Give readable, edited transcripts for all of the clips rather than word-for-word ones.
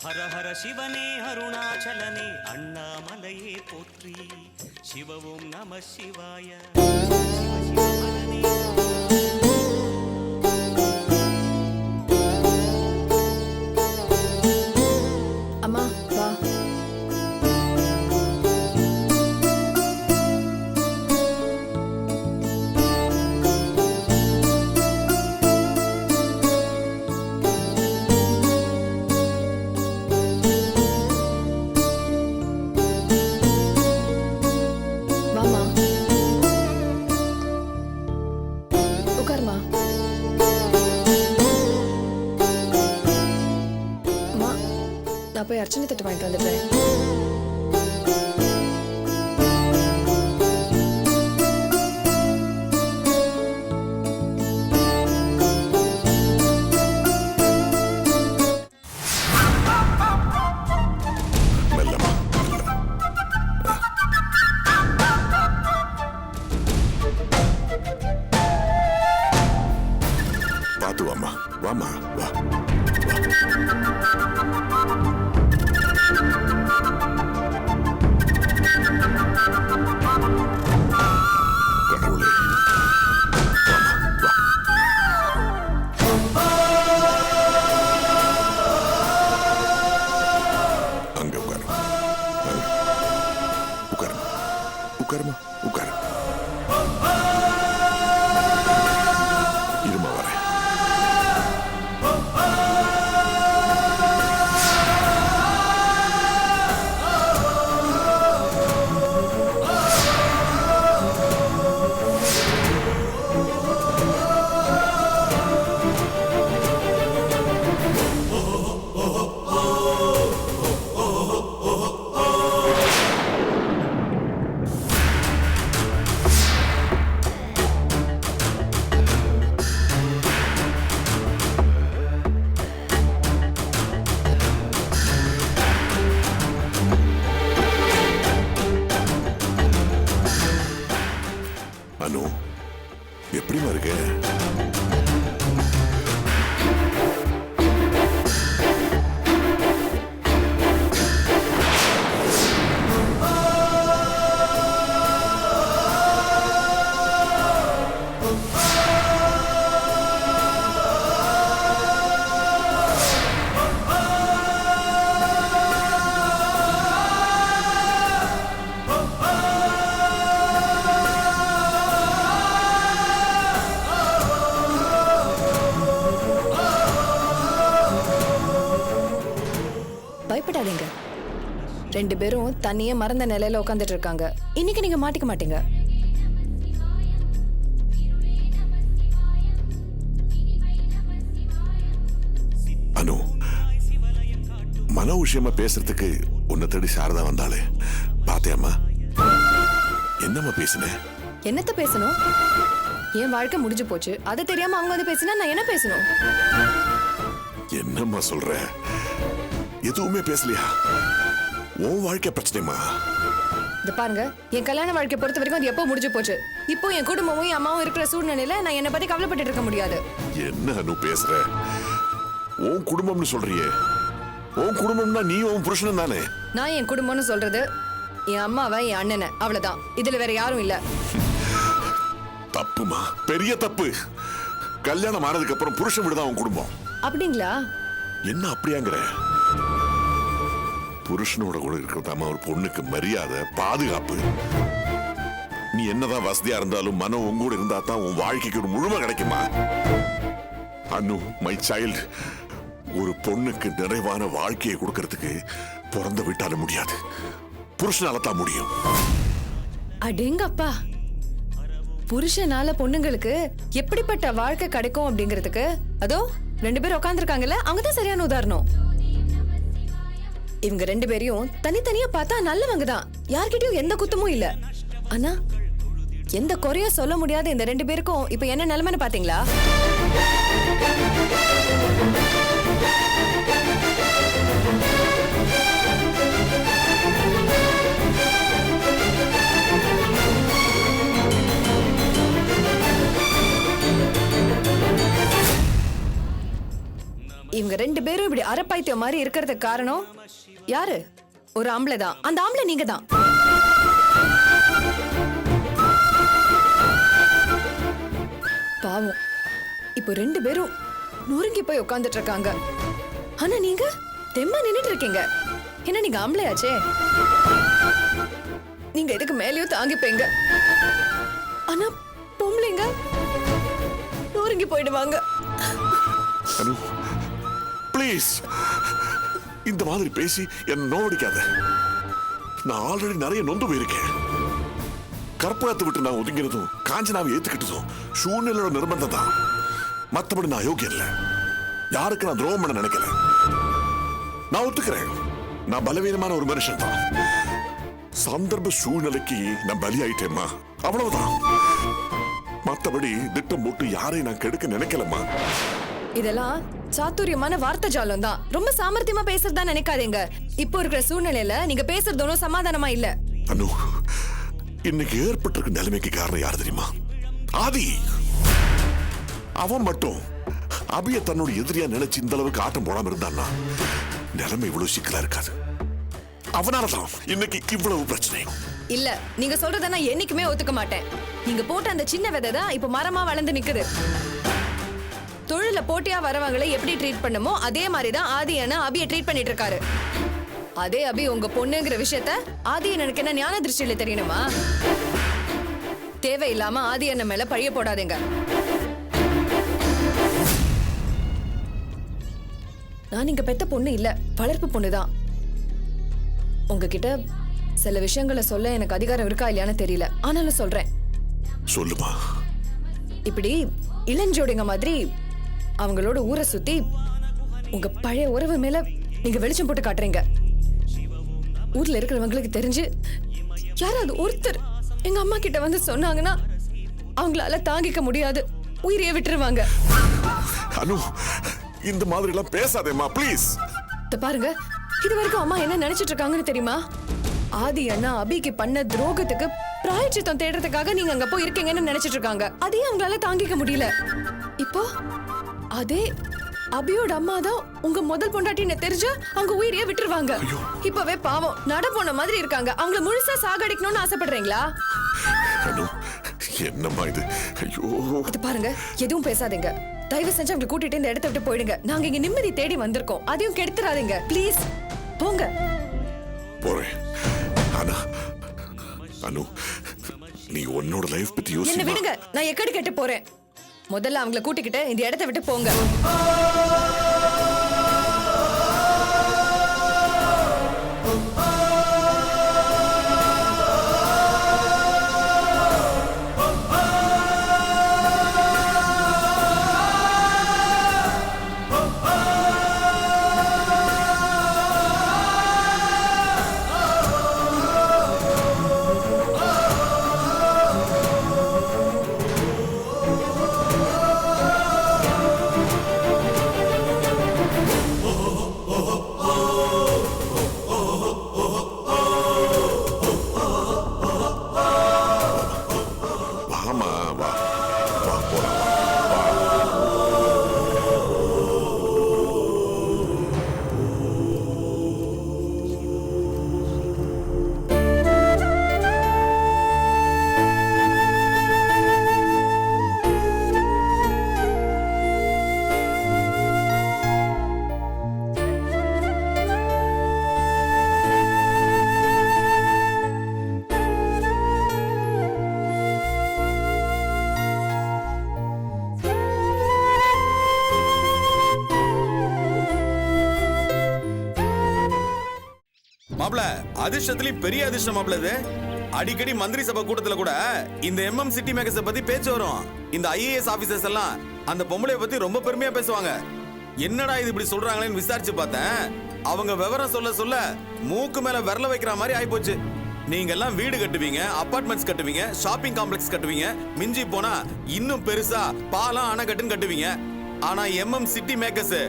ஹர ஹர சிவனே அருணாச்சலனே அண்ணாமலையே போற்றி சிவவும் நம சிவாய சிவ சிவ ஹரனே. அம்மா வா. வாம்மா. உட்காருமா. அம்மா நான் போய் அர்ச்சனை தட்டு வாங்கிட்டு வந்துடுறேன். மெல்லமா மெல்ல. பார்த்து வாமா வாமா வா. கடவுளே வாமா வா. அங்க உட்காரு. உட்காருமா உட்காருமா உட்காரு. இருமா வரேன். அனு எப்படிமா இருக்க? பயப்படாதீங்க. ரெண்டு பேரும் தண்ணியே மறந்த நிலையில உட்காந்துட்டு இருக்காங்க. இன்னைக்கு நீங்க மாட்டிக்க மாட்டீங்க. அனு மன விஷயமா பேசுறதுக்கு உன்னை தேடி சாரதா வந்தாளே பாத்தியாமா? என்னம்மா பேசுன? என்னத்த பேசணும்? என் வாழ்க்கை முடிஞ்சு போச்சு. அதை தெரியாம அவங்க வந்து பேசினா நான் என்ன பேசணும்? என்னம்மா சொல்ற? எதுவுமே பேசலையா? உன் வாழ்க்கை பிரச்சனைமா? இந்த பாருங்க, என் கல்யாண வாழ்க்கை பொறுத்த வரைக்கும் அது எப்போ முடிஞ்சு போச்சு. இப்போ என் குடும்பமும் என் அம்மாவும் இருக்கிற சூழ்நிலையில நான் என்னை பத்தி கவலைப்பட்டு இருக்க முடியாது. என்ன அனு பேசுற? உன் குடும்பம்னு சொல்றியே, உன் குடும்பம்னா நீ உன் புருஷனும் தானே? நான் என் குடும்பம்னு சொல்றது என் அம்மாவை என் அண்ணனை, அவ்வளவுதான். இதுல வேற யாரும் இல்ல. தப்புமா, பெரிய தப்பு. கல்யாணம் ஆனதுக்கு அப்புறம் புருஷன் விடுதான் உன் குடும்பம். அப்படிங்களா? என்ன அப்படியாங்கிற? புருஷனோட கூட இருக்கிறதாம ஒரு பொண்ணுக்கு மரியாதை, பாதுகாப்பு. நீ என்னதான் வசதியா இருந்தாலும் மனம் உங்க கூட இருந்தா தான் உன் வாழ்க்கைக்கு ஒரு முழுமை கிடைக்குமா? அனு மை சைல்டு, ஒரு பொண்ணுக்கு நிறைவான வாழ்க்கையை கொடுக்கறதுக்கு பிறந்த விட்டால முடியாது, புருஷனால தான் முடியும். அடேங்கப்பா, புருஷனால பொண்ணுங்களுக்கு எப்படிப்பட்ட வாழ்க்கை கிடைக்கும் அப்படிங்கிறதுக்கு அதோ ரெண்டு பேரும் உட்காந்துருக்காங்கல்ல, அவங்கதான் சரியான உதாரணம். இவங்க ரெண்டு பேரையும் தனித்தனியா பார்த்தா நல்லவங்க தான், யார்கிட்டயும் எந்த குத்தமும் இல்ல. ஆனா எந்த குறையும் சொல்ல முடியாத இந்த ரெண்டு பேருக்கும் இப்ப என்ன நிலைமைன்னு பாத்தீங்களா? இவங்க 2 பேரும் இப்படி அரைப்பாய்த்தியம் மாதிரி இருக்கிறதுக்கு காரணம் யாரு? ஒரு ஆம்பளை தான். அந்த ஆம்பளை நீங்க தான். பாவம், இப்போ 2 பேரும் நொறுங்கி போய் உட்கார்ந்துட்டு இருக்காங்க. ஆனா நீங்க தெம்மா நின்னுட்டு இருக்கீங்க. என்ன நீங்க ஆம்பளையாச்சே? நீங்க இதுக்கு மேலேயும் தாங்கிப்பீங்க. ஆனா பொம்பளைங்க நொறுங்கி போயிடுவாங்க. அனு ப்ளீஸ், இந்த மாதிரி பேசி என்ன நோவடிக்காத. நான் ஆல்ரெடி நிறைய நொந்து போயிருக்கேன். கற்பகத்தை விட்டு நான் ஒதுங்கினதும் காஞ்சனாவை ஏத்துக்கிட்டதும் சூழ்நிலையோட நிர்பந்தம் தான். மத்தபடி நான் யோகியம் இல்லை. யாருக்கு நான் துரோகம் பண்ண நினைக்கல. நான் ஒத்துக்கிறேன், நான் பலவீனமான ஒரு மனுஷன் தான். சந்தர்ப்ப சூழ்நிலைக்கு நான் பலியாயிட்டேம்மா, அவ்வளவுதான். மத்தபடி திட்டம் போட்டு யாரையும் நான் கெடுக்க நினைக்கலம்மா. இதெல்லாம் சாத்துரியமான வார்த்தை ஜாலம் தான். ரொம்ப சாமர்த்தியமா பேசுறதா நினைக்காதீங்க. இப்போ இருக்கிற சூழ்நிலையில நீங்க பேசுறது ஒன்றும் சமாதானமா இல்ல. அனு, இன்னைக்கு ஏற்பட்டிருக்க நிலைமைக்கு காரணம் யார் தெரியுமா? ஆதி. அவன் மட்டும் அபிய தன்னோட எதிரியா நினைச்சு இந்த அளவுக்கு ஆட்டம் போடாம இருந்தான்னா நிலைமை இவ்வளவு சிக்கலா இருக்காது. அவனாலதான் இன்னைக்கு இவ்வளவு பிரச்சனை. இல்ல, நீங்க சொல்றத நான் என்னைக்குமே ஒத்துக்க மாட்டேன். நீங்க போட்ட அந்த சின்ன விதை தான் இப்ப மரமா வளர்ந்து நிக்குது. தொழில போட்டியா வரவங்களை எப்படி ட்ரீட் பண்ணுமோ அதே மாதிரிதான் ஆதி அண்ணா அபியை ட்ரீட் பண்ணிட்டு இருக்காரு. அதே அபி உங்க பொண்ணுங்கிற விஷயத்த ஆதி எனக்கு என்ன ஞான திருஷ்டியில தெரியணுமா? தேவையில்லாம ஆதி அண்ணன் மேல பழிய போடாதீங்க. நான் இங்க பெத்த பொண்ணு இல்ல, வளர்ப்பு பொண்ணுதான். உங்ககிட்ட சில விஷயங்களை சொல்ல எனக்கு அதிகாரம் இருக்கா இல்லையான்னு தெரியல, ஆனாலும் சொல்றேன். சொல்லுமா. இப்படி இளஞ்சோடிங்க மாதிரி அவங்களோட ஊரை சுத்தி உங்க பழைய உறவு மேல நீங்க வெளிச்சம் போட்டு காட்டுறீங்க. ஊர்ல இருக்கிறவங்களுக்கு தெரிஞ்சு யாராவது ஒருத்தர் எங்க அம்மா கிட்ட வந்து சொன்னாங்கன்னா அவங்களால தாங்கிக்க முடியாது, உயிரையே விட்டுருவாங்க. அனு, இந்த மாதிரி எல்லாம் பேசாதேம்மா ப்ளீஸ். பாருங்க, இது வரைக்கும் அம்மா என்ன நினைச்சிட்டு இருக்காங்கன்னு தெரியுமா? ஆதி அண்ணா அபிக்கு பண்ண துரோகத்துக்கு பிராயச்சித்தம் தேடுறதுக்காக நீங்க அங்க போய் இருக்கீங்கன்னு நினைச்சிட்டு இருக்காங்க. அதே அவங்களால தாங்கிக்க முடியல. இப்போ அதே அபியோட அம்மா தான் உங்க முதல் பொண்டாட்டின்னு தெரிஞ்சா அவங்க உயிரையே விட்டுருவாங்க. இப்பவே பாவம் நட போன மாதிரி இருக்காங்க. அவங்கள முழுசா சாகடிக்கணும்னு ஆசைப்படுறீங்களா? என்னம்மா இது? ஐயோ, இது பாருங்க, எதுவும் பேசாதீங்க. தயவு செஞ்சு அவங்களை கூட்டிட்டு இந்த இடத்தை விட்டு போயிடுங்க. நாங்க இங்க நிம்மதி தேடி வந்திருக்கோம், அதையும் கெடுத்துறாதீங்க ப்ளீஸ். போங்க. போறேன். ஆனா அனு, நீ உன்னோட லைஃப் பத்தி யோசி. என்ன விடுங்க, நான் எக்கடி கெட்டு போறேன். முதல்ல அவங்களை கூட்டிக்கிட்டு இந்த இடத்தை விட்டு போங்க. மாப்ள, அதிர்ஷ்டத்திலயும் பெரிய அதிர்ஷ்டம் மாப்ள இது. அடிக்கடி மந்திரி சபை கூட்டத்துல கூட இந்த MM சிட்டி மேகஸை பத்தி பேச்சு வரும். இந்த IAS ஆபீசர்ஸ் எல்லாம் அந்த பொம்பளைய பத்தி ரொம்ப பெருமையா பேசுவாங்க. என்னடா இது இப்படி சொல்றாங்களேன்னு விசாரிச்சு பார்த்தேன். அவங்க விவரம் சொல்ல சொல்ல மூக்கு மேல விரல வைக்கிற மாதிரி ஆயிப்போச்சு. நீங்க எல்லாம் வீடு கட்டுவீங்க, அபார்ட்மெண்ட்ஸ் கட்டுவீங்க, ஷாப்பிங் காம்ப்ளெக்ஸ் கட்டுவீங்க, மிஞ்சி போனா இன்னும் பெருசா பாலம் அணைக்கட்டுன்னு கட்டுவீங்க. ஆனா MM சிட்டி மேக்கர்ஸ்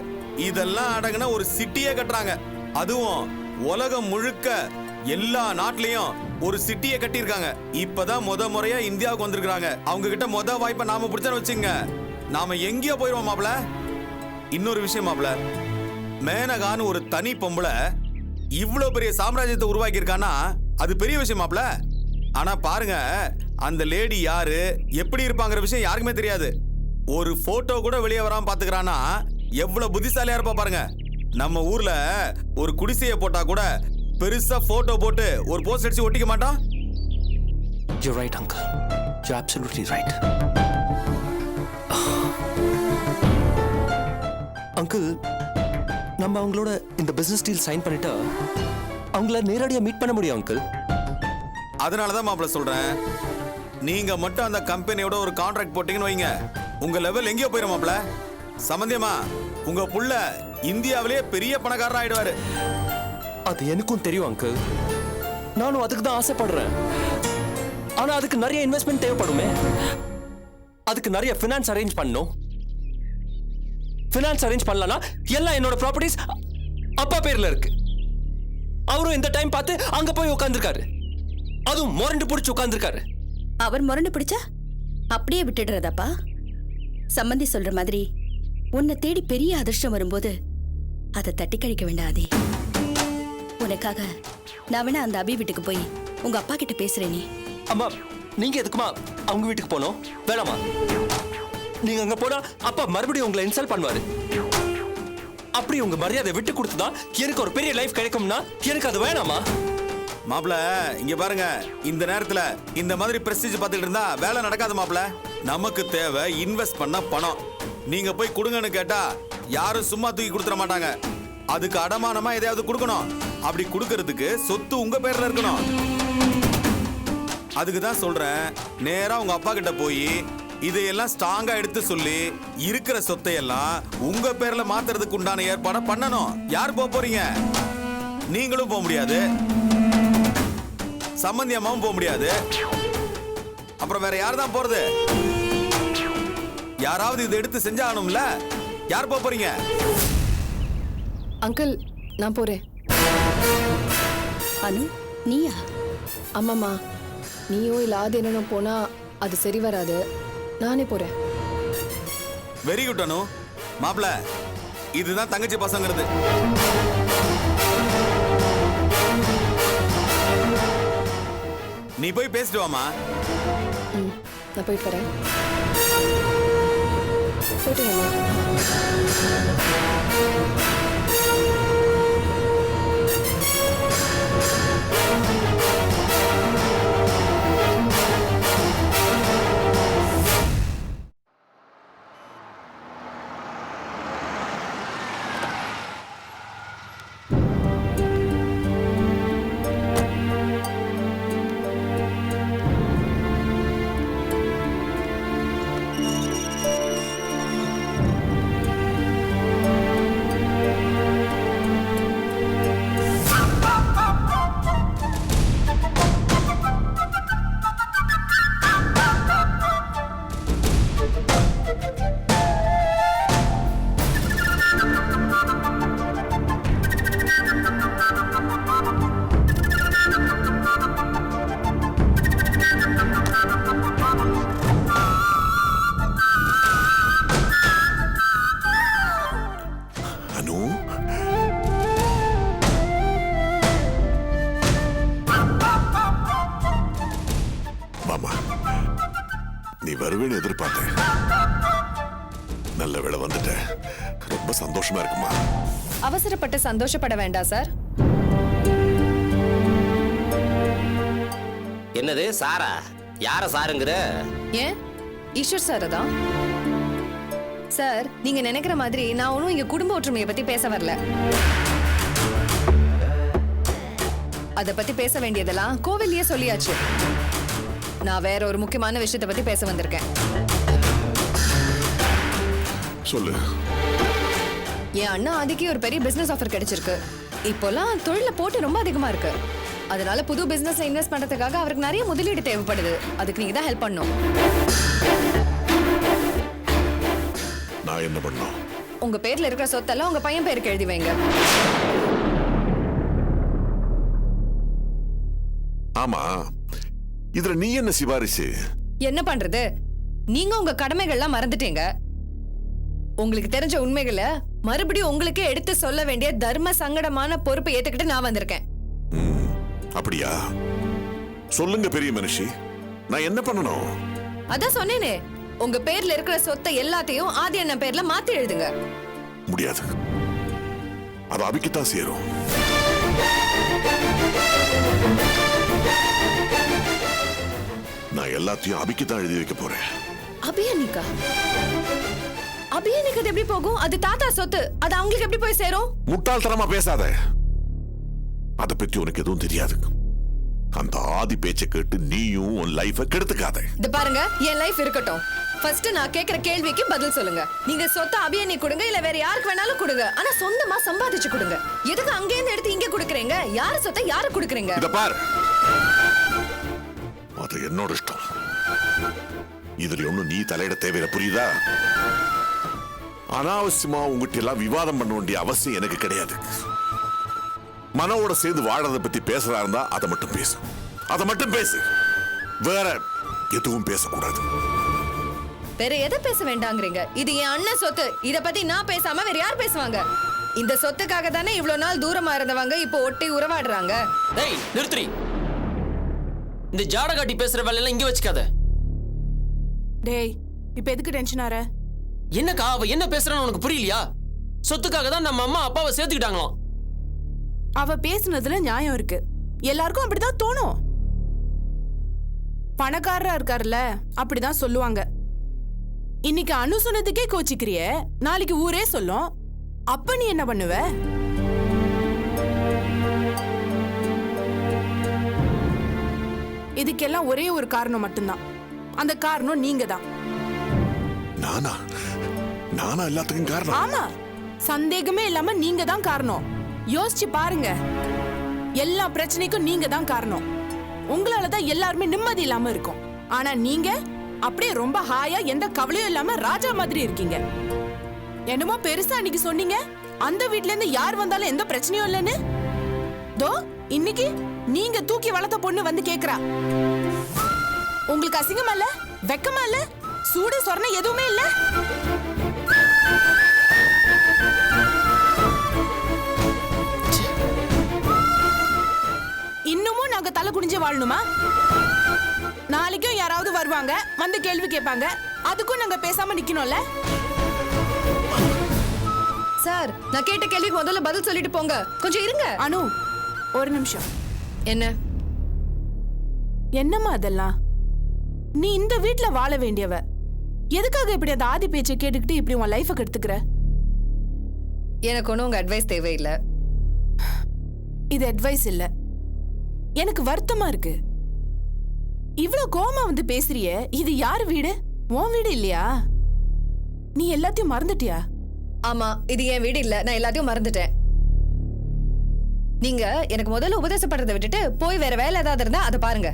இதெல்லாம் அடங்குன ஒரு சிட்டியே கட்டுறாங்க. அதுவும் உலகம் முழுக்க எல்லா நாட்டிலையும் ஒரு சிட்டியை கட்டியிருக்காங்க. இப்பதான் முறையா இந்தியாவுக்கு வந்திருக்காங்க. அவங்க கிட்ட வாய்ப்பை நாம பிடிச்சா வச்சுங்க, நாம எங்கேயோ போயிருவோம் மாப்ள. இன்னொரு விஷயம் மாப்ள, மேனகான்னு ஒரு தனி பொம்பளை இவ்வளவு பெரிய சாம்ராஜ்யத்தை உருவாக்கி இருக்கான்னா அது பெரிய விஷயம் மாப்ள. ஆனா பாருங்க, அந்த லேடி யாரு, எப்படி இருப்பாங்கிற விஷயம் யாருக்குமே தெரியாது. ஒரு போட்டோ கூட வெளியே வராம பாத்துக்கிறானா எவ்வளவு புத்திசாலியா இருப்பா பாருங்க. நம்ம ஊர்ல ஒரு குடிசையை போட்டா கூட பெருசா போட்டோ போட்டு ஒரு போஸ்ட் அடிச்சு ஒட்டிக்க மாட்டான். You're right, uncle. You're absolutely right. Uncle, நம்ம அவங்களோட இந்த பிசினஸ் டீல் சைன் பண்ணிட்டா அவங்கள நேரடியாக மீட் பண்ண முடியும் அங்கிள். அதனாலதான் மாப்பிள்ள சொல்றேன், நீங்க மட்டும் அந்த கம்பெனியோட ஒரு கான்ட்ராக்ட் போட்டீங்கன்னு வைங்க, உங்க லெவல் எங்கேயோ போயிடும் மாப்பிள்ள. சம்பந்தியமா உங்க புள்ள இந்தியாவிலேயே பெரிய பணக்காரர் ஆயிடுவாரு. அது எனக்கும் தெரியும் அங்கிள், நானும் அதுக்கு தான் ஆசைப்படுறேன். ஆனா அதுக்கு நிறைய இன்வெஸ்ட்மெண்ட் தேவைப்படுமே. அதுக்கு நிறைய ஃபினான்ஸ் அரேஞ்ச் பண்ணணும். ஃபினான்ஸ் அரேஞ்ச் பண்ணலனா எல்லாம் என்னோட ப்ராப்பர்ட்டிஸ் அப்பா பேர்ல இருக்கு. அவரும் இந்த டைம் பார்த்து அங்க போய் உட்கார்ந்திருக்காரு. அதுவும் முரண்டு பிடிச்சு உட்கார்ந்திருக்காரு. அவர் முரண்டு பிடிச்சா அப்படியே விட்டுடுறதாப்பா? சம்பந்தி சொல்ற மாதிரி உன்னை தேடி பெரிய அதிர்ஷ்டம் வரும்போது அதை தட்டி கழிக்க வேண்டாதே. உனக்காக நான் வேணா அந்த அபி வீட்டுக்கு போய் உங்க அப்பா கிட்ட பேசுறேனே. அம்மா, நீங்க எதுக்குமா அவங்க வீட்டுக்கு போனோம்? வேணாமா? நீங்க அங்க போனா அப்பா மறுபடியும் உங்களை இன்சல்ட் பண்ணுவாரு. அப்படி உங்க மரியாதை விட்டு கொடுத்துதான் எனக்கு ஒரு பெரிய லைஃப் கிடைக்கும்னா எனக்கு அது வேணாமா? மாப்பிள இங்க பாருங்க, இந்த நேரத்துல இந்த மாதிரி பிரஸ்டீஜ் பார்த்துட்டு இருந்தா வேலை நடக்காது மாப்பிள. நமக்கு தேவை இன்வெஸ்ட் பண்ண பணம். நீங்க போய் கொடுங்கன்னு கேட்டா யாரும் சும்மா தூக்கி கொடுத்துட மாட்டாங்க. அதுக்கு அடமானமா எதையாவது கொடுக்கணும். அப்படி கொடுக்கறதுக்கு சொத்து உங்க பேர்ல இருக்கணும். அதுக்கு தான் சொல்றேன், நேரா உங்க அப்பா கிட்ட போய் இதையெல்லாம் ஸ்ட்ராங்கா எடுத்து சொல்லி இருக்கிற சொத்தையெல்லாம் உங்க பேர்ல மாத்துறதுக்கு உண்டான ஏற்பாடை பண்ணணும். யார் போறீங்க? நீங்களும் போக முடியாது, சம்பந்தி அம்மாவும் போக முடியாது. அப்புறம் வேற யார் தான் போறது? யாராவது இதை எடுத்து செஞ்சாகணும்ல. யார் போறீங்க? அங்கிள், நான் போறேன். அனு, நீயா? ஆமாம்மா, நீயோ இல்லாத என்னன்னு போனா அது சரி வராது. நானே போறேன். வெரி குட் அனு. மாப்ள, இதுதான் தங்கச்சி பசங்கிறது. நீ போய் பேசிட்டு வாமா. நான் போயிட்டு வரேன். போயிட்டு நீ வருவேன்னு எதிர்பார்த்தேன். நல்ல வேளை வந்துட்ட. ரொம்ப சந்தோஷமா இருக்குமா? அவசரப்பட்டு சந்தோஷப்பட வேண்டாம் சார். என்னது சாரா? யார சாருங்கிற? ஏன், ஈஸ்வர் சார் தான். சார், நீங்க நினைக்கிற மாதிரி நான் ஒன்றும் இங்க குடும்ப ஒற்றுமையை பத்தி பேச வரல. அத பத்தி பேச வேண்டியதெல்லாம் கோவில்லயே சொல்லியாச்சு. நான் வேற ஒரு முக்கியமான விஷயத்தை பத்தி பேச வந்திருக்கேன். சொல்லு. என் அண்ணா ஆதிக்கு ஒரு பெரிய பிசினஸ் ஆஃபர் கிடைச்சிருக்கு. இப்போலாம் தொழில போட்டு ரொம்ப அதிகமா இருக்கு. அதனால புது பிசினஸ்ல இன்வெஸ்ட் பண்றதுக்காக அவருக்கு நிறைய முதலீடு தேவைப்படுது. அதுக்கு நீங்க தான் ஹெல்ப் பண்ணணும். நான் என்ன பண்ணணும்? உங்க பேர்ல இருக்கிற சொத்தெல்லாம் உங்க பையன் பேருக்கு எழுதி வைங்க. ஆமா, இதுல நீ என்ன சிபாரிசு? என்ன பண்றது, நீங்க உங்க கடமைகள்லாம் மறந்துட்டீங்க. உங்களுக்கு தெரிஞ்ச உண்மைகளை மறுபடியும் உங்களுக்கே எடுத்து சொல்ல வேண்டிய தர்ம சங்கடமான பொறுப்பை ஏத்துக்கிட்டு நான் வந்திருக்கேன். அப்படியா? சொல்லுங்க பெரிய மனுஷி, நான் என்ன பண்ணணும்? அதான் சொன்னேனே, உங்க பேர்ல இருக்கிற சொத்தை எல்லாத்தையும் ஆதி அண்ணன் பேர்ல மாத்தி எழுதுங்க. முடியாது, அது அபிக்குத்தான் சேரும். நான் எல்லாத்தையும் அபிக்குத்தான் எழுதி வைக்க போறேன். அபியனிக்கா? அபியனிக்கு அது எப்படி போகும்? அது தாத்தா சொத்து, அது அவங்களுக்கு எப்படி போய் சேரும்? முட்டாள்தனமா பேசாத, அத பத்தி உனக்கு எதுவும் தெரியாது. அந்த ஆதி பேச்சை கேட்டு நீயும் உன் லைஃப கெடுத்துக்காத. இது பாருங்க, என் லைஃப் இருக்கட்டும். ஃபர்ஸ்ட் நான் கேக்குற கேள்விக்கு பதில் சொல்லுங்க. நீங்க சொத்தை அபியனி கொடுங்க, இல்ல வேற யாருக்கு வேணாலும் கொடுங்க. ஆனா சொந்தமா சம்பாதிச்சு கொடுங்க. எதுக்கு அங்கே இருந்து எடுத்து இங்க கொடுக்கறீங்க? யாரு சொத்தை யாரு கொடுக்கறீங்க? இத பாரு, அது என்னோட இஷ்டம். இதுல ஒண்ணும் நீ தலையிட தேவையில்லை, புரியுதா? அனாவசியமா உங்ககிட்ட எல்லாம் விவாதம் பண்ண வேண்டிய அவசியம் எனக்கு கிடையாது. மனோட சேர்ந்து வாழறதை பத்தி பேசுறா இருந்தா அதை மட்டும் பேசு, அதை மட்டும் பேசு. வேற எதுவும் பேசக்கூடாது. வேற எதை பேச வேண்டாங்கிறீங்க? இது என் அண்ணன் சொத்து. இத பத்தி நான் பேசாம வேற யார் பேசுவாங்க? இந்த சொத்துக்காக தானே இவ்வளவு நாள் தூரமா இருந்தவங்க இப்போ ஒட்டி உறவாடுறாங்க. டேய் நிறுத்துறி, இந்த ஜாட காட்டி பேசுற வேலையெல்லாம் இங்க வச்சுக்காத. டேய், இப்ப எதுக்கு டென்ஷன் ஆற? என்னக்கா அவ என்ன பேசுறான்னு உனக்கு புரியலையா? சொத்துக்காக தான் நம்ம அம்மா அப்பாவை சேர்த்துக்கிட்டாங்களாம். அவ பேசுனதுல நியாயம் இருக்கு. எல்லாருக்கும் அப்படிதான் தோணும். பணக்காரரா இருக்காருல்ல, அப்படிதான் சொல்லுவாங்க. இன்னைக்கு அனு சொன்னதுக்கே கோச்சிக்கிறிய, நாளைக்கு ஊரே சொல்லும். அப்ப நீ என்ன பண்ணுவ? இதுக்கெல்லாம் ஒரே ஒரு காரணம் மட்டும்தான். அந்த காரணம் நீங்க தான். நானா? நானா எல்லாத்துக்கும் காரணம்? ஆமா, சந்தேகமே இல்லாம நீங்க தான் காரணம். யோசிச்சு பாருங்க, எல்லா பிரச்சனைக்கும் நீங்க தான் காரணம். உங்களாலதான் எல்லாருமே நிம்மதி இல்லாம இருக்கும். ஆனா நீங்க அப்படியே ரொம்ப ஹாயா, எந்த கவலையும் இல்லாம ராஜா மாதிரி இருக்கீங்க. என்னமோ பெருசா அன்னைக்கு சொன்னீங்க, அந்த வீட்ல இருந்து யார் வந்தாலும் எந்த பிரச்சனையும் இல்லைன்னு. தோ இன்னைக்கு நீங்க தூக்கி வளர்த்த பொண்ணு வந்து கேக்குறா. உங்களுக்கு அசிங்கமா இல்ல? வெக்கமா இல்ல? சூடு சொரணை எதுவுமே இல்ல? இன்னமும் நாங்க தலை குனிஞ்சு வாழணுமா? நாளைக்கும் யாராவது வருவாங்க, வந்து கேள்வி கேட்பாங்க. அதுக்கும் நாங்க பேசாம நிக்கணும்ல? சார், நான் கேட்ட கேள்விக்கு முதல்ல பதில் சொல்லிட்டு போங்க. கொஞ்சம் இருங்க. அனு, ஒரு நிமிஷம். என்ன? என்னம்மா அதெல்லாம்? நீ இந்த வீட்ல வாழ வேண்டியவ. எதுக்காக இப்படி அந்த ஆதி பேச்சை கேட்டுக்கிட்டு இப்படி உன் லைஃபை கெடுத்துக்கிற? எனக்கு ஒன்றும் உங்க அட்வைஸ் தேவையில்லை. இது அட்வைஸ் இல்ல, எனக்கு வருத்தமா இருக்கு. இவ்ளோ கோமா வந்து பேசுறிய. இது யார் வீடு? உன் வீடு இல்லையா? நீ எல்லாத்தையும் மறந்துட்டியா? ஆமா, இது என் வீடு இல்ல. நான் எல்லாத்தையும் மறந்துட்டேன். நீங்க எனக்கு முதல்ல உபதேசப்படுறதை விட்டுட்டு போய் வேற வேலை ஏதாவது இருந்தா அதை பாருங்க.